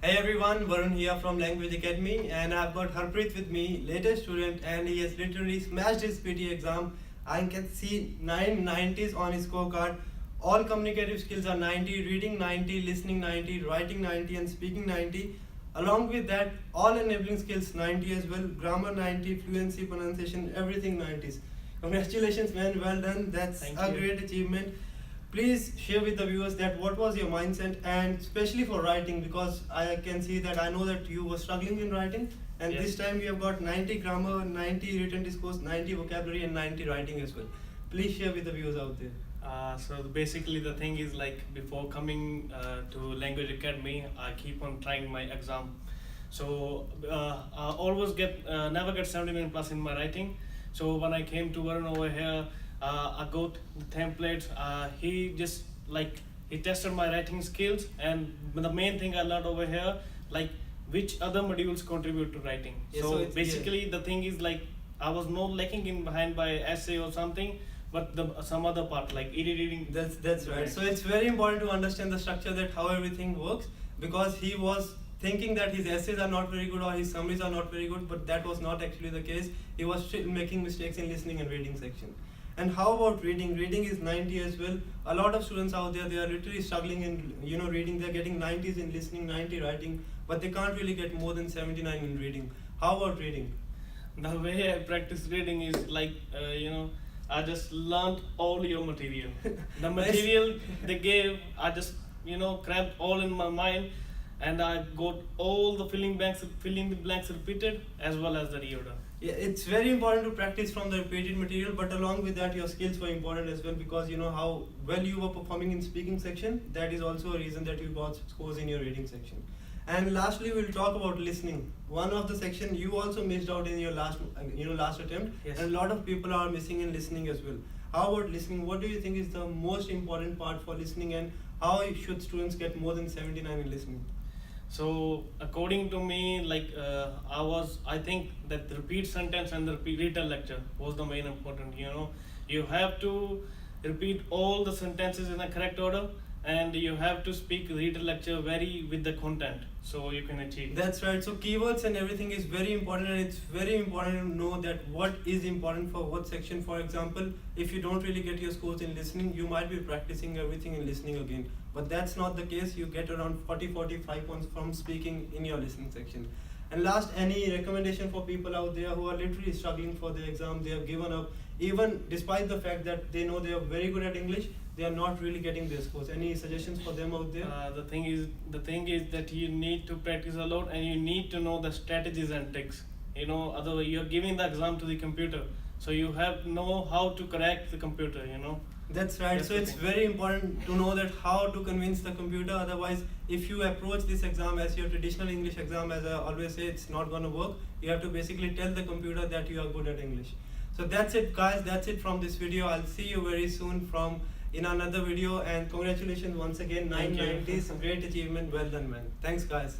Hey everyone, Varun here from Language Academy, and I've got Harpreet with me, latest student, and he has literally smashed his PTE exam. I can see 990s on his scorecard. All communicative skills are 90, reading 90, listening 90, writing 90, and speaking 90. Along with that, all enabling skills 90 as well, grammar 90, fluency, pronunciation, everything 90s. Congratulations, man, well done. That's Thank a you. great achievement. Please share with the viewers that what was your mindset, and especially for writing, because I can see that I know that you were struggling in writing, and Yes. this time you have got 90 grammar, 90 written discourse, 90 vocabulary, and 90 writing as well. Please share with the viewers out there. So basically the thing is like before coming to Language Academy, I keep on trying my exam. So I always never get 79 plus in my writing. So when I came to Varun over here, I got the templates. He just like he tested my writing skills, and the main thing I learned over here, like which other modules contribute to writing. Yeah, so so it's- basically the thing is like I was not lacking in behind by essay or something, but some other part like editing. That's right. So it's very important to understand the structure, that how everything works, because he was thinking that his essays are not very good or his summaries are not very good, but that was not actually the case. He was still making mistakes in listening and reading section. And how about reading? Reading is 90 as well. A lot of students out there, they are literally struggling in reading. They're getting 90s in listening, 90 writing, but they can't really get more than 79 in reading. How about reading? The way I practice reading is like I just learned all your material. The Nice. material they gave, I just crammed all in my mind, and I got all the filling the blanks repeated as well as the reorder. Yeah, it's very important to practice from the repeated material, but along with that, your skills were important as well, because you know how well you were performing in speaking section. That is also a reason that you got scores in your reading section. And lastly, we'll talk about listening. One of the section you also missed out in your last attempt, Yes. and a lot of people are missing in listening as well. How about listening? What do you think is the most important part for listening, and how should students get more than 79 in listening? So according to me, like I think that the repeat sentence and the return lecture was the main important. You have to repeat all the sentences in the correct order, and you have to speak reader lecture very with the content, so you can achieve. That's right. So keywords and everything is very important, and it's very important to know that what is important for what section. For example, if you don't really get your scores in listening, you might be practicing everything in listening again. But that's not the case. You get around 45 points from speaking in your listening section. And last, any recommendation for people out there who are literally struggling for the exam? They have given up, even despite the fact that they know they are very good at English, they are not really getting their scores. Any suggestions for them out there? The thing is that you need to practice a lot, and you need to know the strategies and tricks. Otherwise you're giving the exam to the computer, so you have to know how to correct the computer. That's right. That's So the it's thing. very important to know that how to convince the computer. Otherwise, if you approach this exam as your traditional English exam, as I always say, it's not going to work. You have to basically tell the computer that you are good at English. So that's it, guys. That's it from this video. I'll see you very soon in another video. And congratulations once again, Thank you. 990s, great achievement. Well done, man. Thanks, guys.